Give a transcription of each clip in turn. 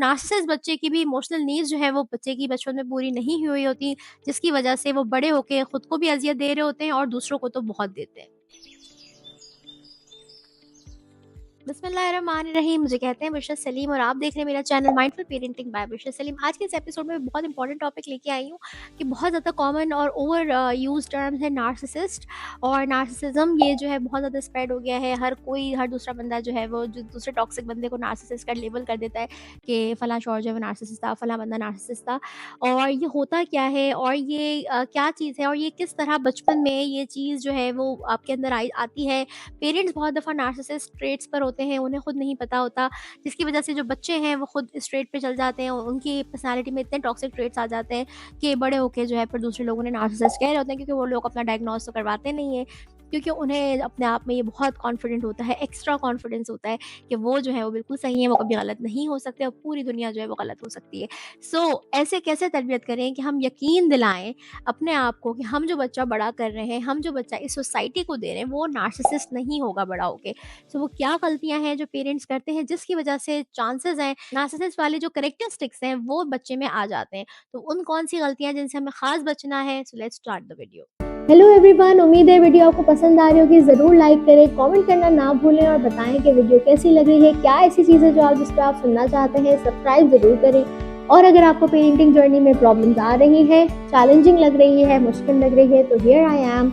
Narcissist बच्चे की भी इमोशनल नीड्स जो है वो बच्चे की बचपन में पूरी नहीं हुई होती, जिसकी वजह से वो बड़े होके खुद को भी अज़ियत दे रहे होते हैं और दूसरों को तो बहुत देते हैं। बिस्मिल्लाहिर्रहमानिर्रहीम। मुझे कहते हैं बुशरा सलीम और आप देख रहे हैं मेरा channel mindful parenting by Bushra Saleem. आज के इस एपिसोड में बहुत इंपॉर्टेंट टॉपिक लेके आई हूँ कि बहुत ज़्यादा कॉमन और ओवर यूज टर्म्स है नार्सिसिस्ट और नार्सिसिज्म। ये जो है बहुत ज़्यादा स्प्रेड हो गया है। हर दूसरा बंदा जो है वो जो दूसरे टॉक्सिक बंदे को नार्सिसिस्ट का लेबल कर देता है कि फ़लाँ शौहर जो है वो नार्सिसिस्ट था, फ़लाँ बंदा नार्सिसिस्ट था। और ये होता क्या है और ये क्या चीज़ है और ये किस तरह बचपन में ये चीज़ जो है वो आपके अंदर आती है। पेरेंट्स बहुत दफ़ा नार्सिसिस्ट ट्रेट्स पर होते हैं, उन्हें खुद नहीं पता होता, जिसकी वजह से जो बच्चे हैं वो खुद इस ट्रेट पे चल जाते हैं। उनकी पर्सनैलिटी में इतने टॉक्सिक ट्रेट्स आ जाते हैं कि बड़े होके जो है फिर दूसरे लोग उन्हें नार्सिसिस्ट कह रहे होते हैं, क्योंकि वो लोग अपना डायग्नोस तो करवाते नहीं हैं, क्योंकि उन्हें अपने आप में ये बहुत कॉन्फिडेंट होता है, एक्स्ट्रा कॉन्फिडेंस होता है कि वो जो है वो बिल्कुल सही है, वो कभी गलत नहीं हो सकते और पूरी दुनिया जो है वो गलत हो सकती है। ऐसे कैसे तरबियत करें कि हम यकीन दिलाएं अपने आप को कि हम जो बच्चा बड़ा कर रहे हैं, हम जो बच्चा इस सोसाइटी को दे रहे हैं, वो नार्सिसिस्ट नहीं होगा बड़ा होके। वो क्या गलतियाँ हैं जो पेरेंट्स करते हैं जिसकी वजह से चांसेस हैं नार्सिसिस्ट वाले जो कैरेक्टरिस्टिक्स हैं वो बच्चे में आ जाते हैं। तो उन कौन सी गलतियाँ जिनसे हमें खास बचना है। So let's start the video. Hello everyone, उम्मीद है वीडियो आपको पसंद आ रही होगी। ज़रूर लाइक करें, कमेंट करना ना भूलें और बताएं कि वीडियो कैसी लग रही है। क्या ऐसी चीज़ें जो आप जिस पर आप सुनना चाहते हैं, सब्सक्राइब ज़रूर करें। और अगर आपको पेरेंटिंग जर्नी में प्रॉब्लम्स आ रही हैं, चैलेंजिंग लग रही है, मुश्किल लग रही है, तो here I am.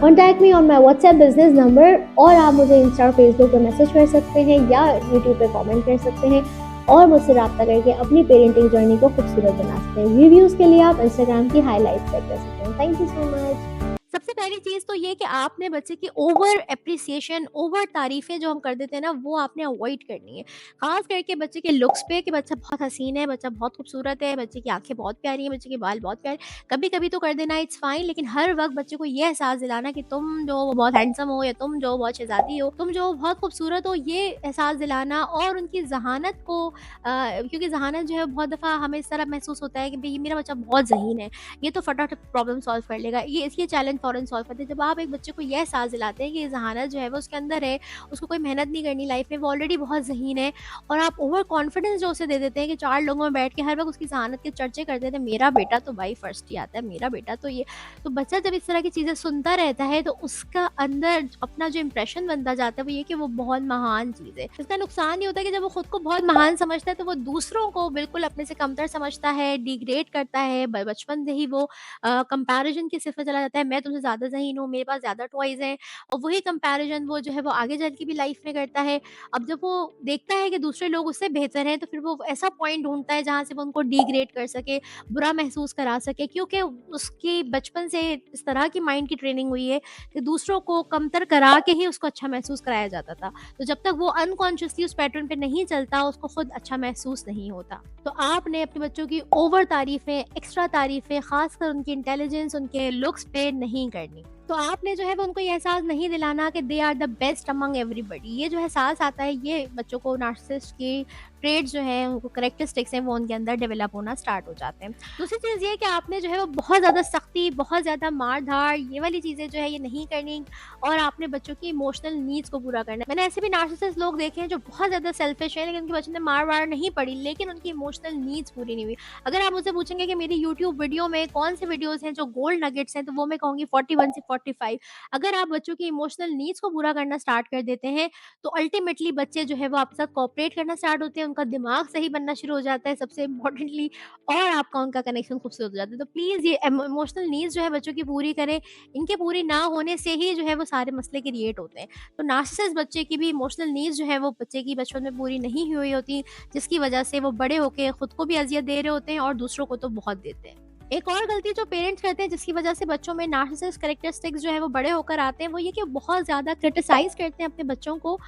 Contact me on my WhatsApp business number, और आप मुझे इंस्टा और फेसबुक पर मैसेज कर सकते हैं या यूट्यूब पर कॉमेंट कर सकते हैं और मुझसे रब्ता करके अपनी पेरेंटिंग जर्नी को खूबसूरत बना सकते हैं। रिव्यूज़ के लिए आप इंस्टाग्राम की हाईलाइट्स चेक कर सकते हैं। Thank you so much. सबसे पहली चीज़ तो ये कि आपने बच्चे की ओवर एप्रिसिएशन, ओवर तारीफ़ें जो हम कर देते हैं ना, वो आपने अवॉइड करनी है। ख़ास करके बच्चे के लुक्स पे कि बच्चा बहुत हसीन है, बच्चा बहुत खूबसूरत है, बच्चे की आँखें बहुत प्यारी हैं, बच्चे के बाल बहुत प्यारे। कभी-कभी तो कर देना इट्स फाइन, लेकिन हर वक़्त बच्चे को ये एहसास दिलाना कि तुम जो हो बहुत हैंडसम हो या तुम जो हो बहुत शहज़ादी हो, तुम जो हो बहुत खूबसूरत हो, ये एहसास दिलाना। और उनकी ज़हानत को क्योंकि ज़हानत जो है बहुत दफ़ा हमें इस तरह महसूस होता है कि भई ये मेरा बच्चा बहुत ज़हीन है, ये तो फटाफट प्रॉब्लम सॉल्व कर लेगा, ये चैलेंज फ़ौरन सॉल्व करते हैं। जब आप एक बच्चे को ये एहसास दिलाते हैं कि ये ज़हानत जो है वो उसके अंदर है, उसको कोई मेहनत नहीं करनी लाइफ में, वो ऑलरेडी बहुत ज़हीन है, और आप ओवर कॉन्फिडेंस जो उसे दे देते हैं कि 4 लोगों में बैठ के हर वक़्त उसकी ज़हानत के चर्चे करते थे, मेरा बेटा तो भाई फर्स्ट ही आता है, मेरा बेटा तो ये। तो बच्चा जब इस तरह की चीज़ें सुनता रहता है तो उसका अंदर अपना जो इंप्रेशन बनता जाता है वो ये कि वो बहुत महान चीज़ है। इसका नुकसान ये होता है कि जब वो खुद को बहुत महान समझता है तो वो दूसरों को बिल्कुल अपने से कमतर समझता है, डिग्रेड करता है। बचपन से ही वो कंपैरिजन की सिफ़त चला जाता है, मैं तुमसे ज़्यादा ज़हीन हूँ, मेरे पास ज़्यादा टॉयज़ हैं, और वही कंपैरिजन वो जो है वो आगे चल के भी लाइफ़ में करता है। अब जब वो देखता है कि दूसरे लोग उससे बेहतर हैं तो फिर वो ऐसा पॉइंट ढूँढता है जहाँ से वो उनको डिग्रेड कर सके, बुरा महसूस करा सके, क्योंकि उसकी बचपन से इस तरह की माइंड की ट्रेनिंग हुई है कि दूसरों को कमतर करा के ही उसको अच्छा महसूस कराया जाता था। तो जब तक वो अनकॉन्शियसली उस पैटर्न पे नहीं चलता, उसको खुद अच्छा महसूस नहीं होता। तो आपने अपने बच्चों की ओवर तारीफ़ें, एक्स्ट्रा तारीफ़ें, ख़ासकर उनकी इंटेलिजेंस, उनके लुक्स पे नहीं करनी। तो आपने जो है वो उनको ये एहसास नहीं दिलाना कि they are the best among everybody. ये जो एहसास आता है ये बच्चों को नार्सिसिस्ट की ट्रेड्स जो हैं, उनको कैरेक्टरिस्टिक्स हैं, वो उनके अंदर डेवलप होना स्टार्ट हो जाते हैं। दूसरी चीज़ ये कि आपने जो है वो बहुत ज़्यादा सख्ती, बहुत ज़्यादा मार-धाड़, ये वाली चीज़ें जो है ये नहीं करनी, और आपने बच्चों की इमोशनल नीड्स को पूरा करना है। मैंने ऐसे भी नार्सिसिस्ट लोग देखे हैं जो बहुत ज़्यादा सेल्फिश हैं, लेकिन उनके बच्चों ने मार-वार नहीं पड़ी, लेकिन उनकी इमोशनल नीड्स पूरी नहीं हुई। अगर आप मुझसे पूछेंगे कि मेरी यूट्यूब वीडियो में कौन से वीडियोज़ हैं जो गोल्ड नगेट्स हैं, तो वो मैं कहूँगी 41 से 45। अगर आप बच्चों की इमोशनल नीड्स को पूरा करना स्टार्ट कर देते हैं, तो अल्टीमेटली बच्चे जो है वो आपके साथ कोऑपरेट करना स्टार्ट होते हैं, उनका दिमाग सही बनना शुरू हो जाता है सबसे इम्पोर्टेंटली, और आपका उनका कनेक्शन खूबसूरत हो जाता है। तो प्लीज़ ये इमोशनल नीड्स जो है बच्चों की पूरी करें। इनके पूरी ना होने से ही जो है वो सारे मसले क्रिएट होते हैं। तो नार्सिसिस्ट बच्चे की भी इमोशनल नीड्स जो है वो बच्चे की बचपन में पूरी नहीं हुई होती, जिसकी वजह से वो बड़े होके खुद को भी अज़ियत दे रहे होते हैं और दूसरों को तो बहुत देते हैं। एक और गलती जो पेरेंट्स करते हैं जिसकी वजह से बच्चों में नार्सिसिस्ट कैरेक्टरिस्टिक्स जो है वो बड़े होकर आते हैं, वो ये कि बहुत ज़्यादा क्रिटिसाइज़ करते हैं अपने बच्चों को,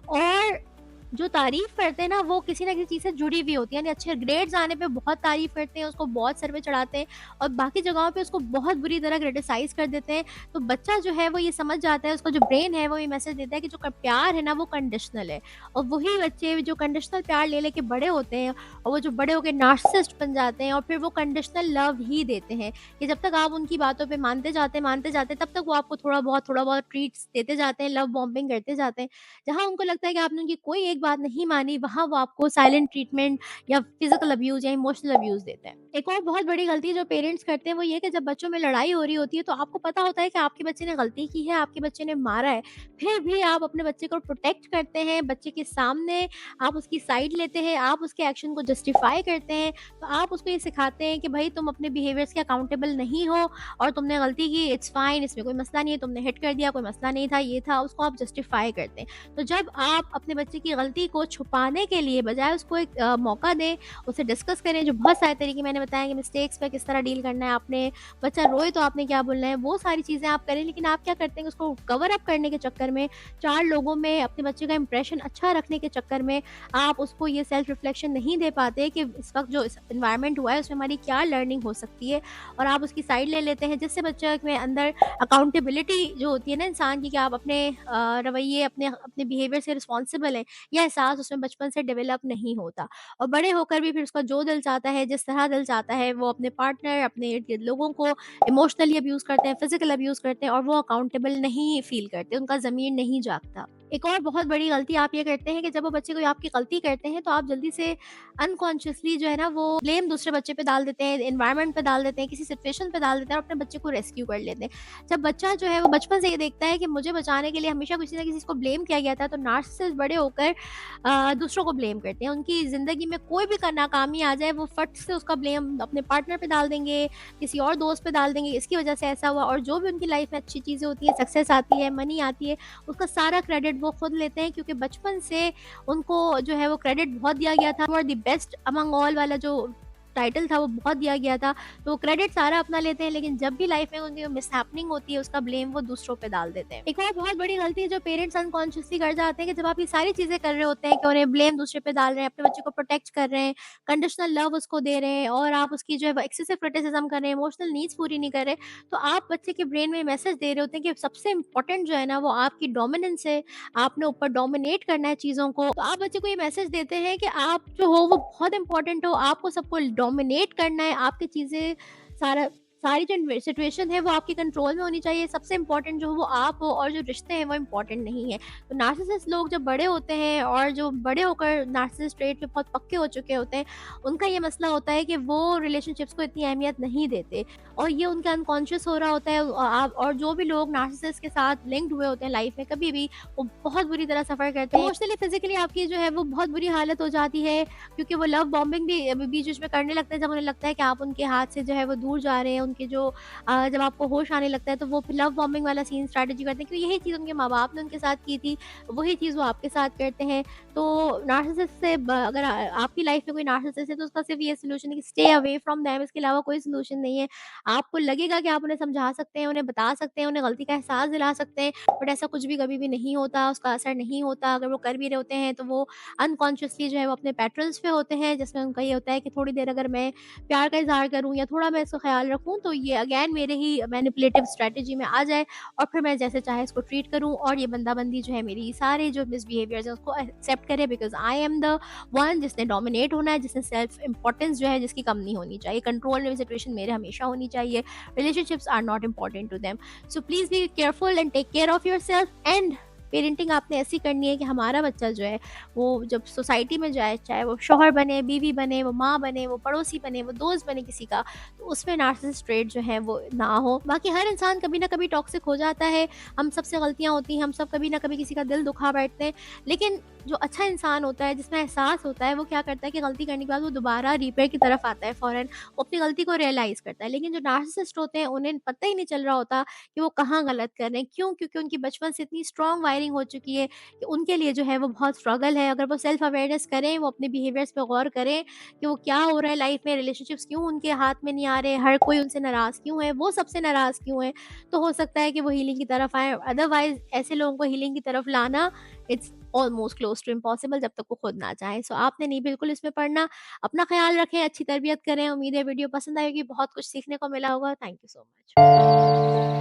और जो तारीफ़ करते हैं ना वो किसी न किसी चीज़ से जुड़ी हुई होती है। यानी अच्छे ग्रेड्स आने पे बहुत तारीफ़ करते हैं, उसको बहुत सर पे चढ़ाते हैं, और बाकी जगहों पे उसको बहुत बुरी तरह क्रिटिसाइज़ कर देते हैं। तो बच्चा जो है वो ये समझ जाता है, उसका जो ब्रेन है वो ये मैसेज देता है कि जो प्यार है ना वो कंडीशनल है, और वही बच्चे जो कंडीशनल प्यार ले लेके बड़े होते हैं, और वो जो बड़े होके नार्सिसिस्ट बन जाते हैं, और फिर वो कंडीशनल लव ही देते हैं कि जब तक आप उनकी बातों पे मानते जाते हैं, तब तक वो आपको थोड़ा बहुत ट्रीट्स देते जाते हैं, लव बॉम्बिंग करते जाते हैं। जहाँ उनको लगता है कि आपने उनकी कोई एक एक बात नहीं मानी, वहाँ वो आपको साइलेंट ट्रीटमेंट या फिज़िकल अब्यूज़ या इमोशनल अब्यूज़ देते हैं। एक और बहुत बड़ी गलती जो पेरेंट्स करते हैं वो ये है कि जब बच्चों में लड़ाई हो रही होती है तो आपको पता होता है कि आपके बच्चे ने गलती की है, आपके बच्चे ने मारा है, फिर भी आप अपने बच्चे को प्रोटेक्ट करते हैं, बच्चे के सामने आप उसकी साइड लेते हैं, आप उसके एक्शन को जस्टिफाई करते हैं। तो आप उसको ये सिखाते हैं कि भाई तुम अपने बिहेवियर्स के अकाउंटेबल नहीं हो और तुमने गलती की, इट्स फाइन, इसमें कोई मसला नहीं है, तुमने हिट कर दिया, कोई मसला नहीं था, ये था, उसको आप जस्टिफाई करते हैं। तो जब आप अपने बच्चे की गलती को छुपाने के लिए बजाय उसको एक मौका दें, उसे डिस्कस करें, जो बहुत सारे तरीके मैंने बताया कि मिस्टेक्स पे किस तरह डील करना है, आपने बच्चा रोए तो आपने क्या बोलना है, वो सारी चीज़ें आप करें। लेकिन आप क्या करते हैं कि उसको कवर अप करने के चक्कर में, 4 लोगों में अपने बच्चे का इंप्रेशन अच्छा रखने के चक्कर में आप उसको ये सेल्फ रिफ्लेक्शन नहीं दे पाते कि इस वक़्त जो इस एनवायरनमेंट हुआ है उसमें हमारी क्या लर्निंग हो सकती है, और आप उसकी साइड ले लेते हैं, जिससे बच्चे में अंदर अकाउंटेबिलिटी जो होती है ना इंसान की, कि आप अपने रवैये, अपने अपने बिहेवियर से रिस्पॉन्सिबल हैं, यह एहसास उसमें बचपन से डेवलप नहीं होता। और बड़े होकर भी फिर उसका जो दिल चाहता है, जिस तरह दिल चाहता है, वो अपने पार्टनर, अपने इर्द-गिर्द लोगों को इमोशनली अब्यूज़ करते हैं, फिज़िकल अब्यूज़ करते हैं, और वो अकाउंटेबल नहीं फ़ील करते, उनका ज़मीर नहीं जागता। एक और बहुत बड़ी गलती आप ये करते हैं कि जब वो बच्चे कोई आपकी गलती करते हैं तो आप जल्दी से अनकॉन्शियसली जो है ना वो ब्लेम दूसरे बच्चे पे डाल देते हैं, एनवायरनमेंट पे डाल देते हैं, किसी सिचुएशन पे डाल देते हैं और अपने बच्चे को रेस्क्यू कर लेते हैं। जब बच्चा जो है वो बचपन से ये देखता है कि मुझे बचाने के लिए हमेशा किसी ना किसी को ब्लेम किया गया था, तो नार्सिसिस्ट बड़े होकर दूसरों को ब्लेम करते हैं। उनकी ज़िंदगी में कोई भी नाकामी आ जाए, वो फट से उसका ब्लेम अपने पार्टनर पे डाल देंगे, किसी और दोस्त पे डाल देंगे, इसकी वजह से ऐसा हुआ। और जो भी उनकी लाइफ में अच्छी चीज़ें होती हैं, सक्सेस आती है, मनी आती है, उसका सारा क्रेडिट वो खुद लेते हैं, क्योंकि बचपन से उनको जो है वो क्रेडिट बहुत दिया गया था। You are the best among all वाला जो टाइटल था वो बहुत दिया गया था, तो क्रेडिट सारा अपना लेते हैं, लेकिन जब भी लाइफ में उनकी मिसहैपनिंग होती है उसका ब्लेम वो दूसरों पे डाल देते हैं। एक और बहुत बड़ी गलती है जो पेरेंट्स अनकॉन्शियसली कर जाते हैं, कि जब आप ये सारी चीज़ें कर रहे होते हैं कि उन्हें ब्लेम दूसरे पे डाल रहे हैं, अपने बच्चे को प्रोटेक्ट कर रहे हैं, कंडीशनल लव उसको दे रहे हैं, और आप उसकी जो है एक्सेसिव क्रिटिसिज्म कर रहे हैं, इमोशनल नीड्स पूरी नहीं कर रहे, तो आप बच्चे के ब्रेन में मैसेज दे रहे होते हैं कि सबसे इंपॉर्टेंट जो है ना वो आपकी डोमिनेंस है, आपने ऊपर डोमिनेट करना है चीज़ों को। तो आप बच्चे को ये मैसेज देते हैं कि आप जो हो वो बहुत इंपॉर्टेंट हो, आपको सबको डोमिनेट करना है, आपकी चीज़ें सारा सारी जो सिचुएशन है वो आपके कंट्रोल में होनी चाहिए, सबसे इंपॉर्टेंट जो हो वो आप हो, और जो रिश्ते हैं वो इंपॉर्टेंट नहीं है। तो नार्सिसिस्ट लोग जब बड़े होते हैं और जो बड़े होकर नार्सिसिस्ट ट्रेट पे बहुत पक्के हो चुके होते हैं, उनका ये मसला होता है कि वो रिलेशनशिप्स को इतनी अहमियत नहीं देते, और ये उनका अनकॉन्शियस हो रहा होता है। आप और जो भी लोग नार्सिसिस्ट के साथ लिंक्ड हुए होते हैं लाइफ में कभी भी, वो बहुत बुरी तरह सफ़र करते हैं। इमोशनली फिजिकली आपकी जो है वो बहुत बुरी हालत हो जाती है, क्योंकि वो लव बॉम्बिंग भी बीच-बीच में करने लगते हैं, जब उन्हें लगता है कि आप उनके हाथ से जो है वो दूर जा रहे हैं, उनके जो जब आपको होश आने लगता है तो वो फिर लव बॉम्बिंग वाला सीन स्ट्रैटेजी करते हैं, क्योंकि यही चीज़ उनके माँ-बाप ने उनके साथ की थी, वही चीज़ वो आपके साथ करते हैं। तो नार्सिसिस्ट से अगर आपकी लाइफ में कोई नार्सिसिस्ट है तो उसका सिर्फ ये सॉल्यूशन है कि स्टे अवे फ्रॉम देम, इसके अलावा कोई सॉल्यूशन नहीं है। आपको लगेगा कि आप उन्हें समझा सकते हैं, उन्हें बता सकते हैं, उन्हें गलती का एहसास दिला सकते हैं, बट ऐसा कुछ भी कभी भी नहीं होता, उसका असर नहीं होता। अगर वो कर भी रहे होते हैं तो वो अनकॉन्शियसली जो है वो अपने पैटर्न्स पे होते हैं, जिसमें उनका ये होता है कि थोड़ी देर अगर मैं प्यार का इज़हार करूँ या थोड़ा मैं इसका ख़्याल रखूँ, तो ये अगेन मेरे ही मैनिपुलेटिव स्ट्रैटेजी में आ जाए, और फिर मैं जैसे चाहे इसको ट्रीट करूँ, और ये बंदा-बंदी जो है मेरी सारे जो मिसबिहेवियर्स हैं उसको एक्सेप्ट करे, because I am the one जिसने डोमिनेट होना है, जिसने सेल्फ इम्पोर्टेंस जो है जिसकी कम नहीं होनी चाहिए, कंट्रोल में सिचुएशन मेरे हमेशा होनी चाहिए, relationships are not important to them. So please be careful and take care of yourself. And parenting आपने ऐसी करनी है कि हमारा बच्चा जो है वो जब सोसाइटी में जाए, चाहे वो शौहर बने, बीवी बने, वो माँ बने, वो पड़ोसी बने, वो दोस्त बने किसी का, तो उसमें नार्सिसिस्ट ट्रेट जो है वो ना हो। बाकी हर इंसान कभी ना कभी टॉक्सिक हो जाता है, हम सबसे गलतियाँ होती हैं, हम सब कभी ना कभी किसी का दिल दुखा बैठते हैं, लेकिन जो अच्छा इंसान होता है, जिसमें एहसास होता है, वो क्या करता है कि गलती करने के बाद वो दोबारा रिपेयर की तरफ आता है फ़ौरन, वो अपनी गलती को रियलाइज़ करता है। लेकिन जो नार्सिसिस्ट होते हैं उन्हें पता ही नहीं चल रहा होता कि वो कहाँ गलत कर रहे हैं। क्यों? क्योंकि उनकी बचपन से इतनी स्ट्रॉन्ग वायरिंग हो चुकी है कि उनके लिए जो है वो बहुत स्ट्रगल है। अगर वो सेल्फ अवेयरनेस करें, वो अपने बिहेवियर्स पे गौर करें कि वो क्या हो रहा है लाइफ में, रिलेशनशिप्स क्यों उनके हाथ में नहीं आ रहे, हर कोई उनसे नाराज़ क्यों है, वो सबसे नाराज़ क्यों है, तो हो सकता है कि वो हीलिंग की तरफ आएँ। अदरवाइज़ ऐसे लोगों को हीलिंग की तरफ लाना it's almost close to impossible, जब तक वो खुद ना चाहें। सो आपने नहीं बिल्कुल इसमें पड़ना। अपना ख़्याल रखें, अच्छी तरबियत करें। उम्मीद है वीडियो पसंद आएगी, बहुत कुछ सीखने को मिला होगा। Thank you so much.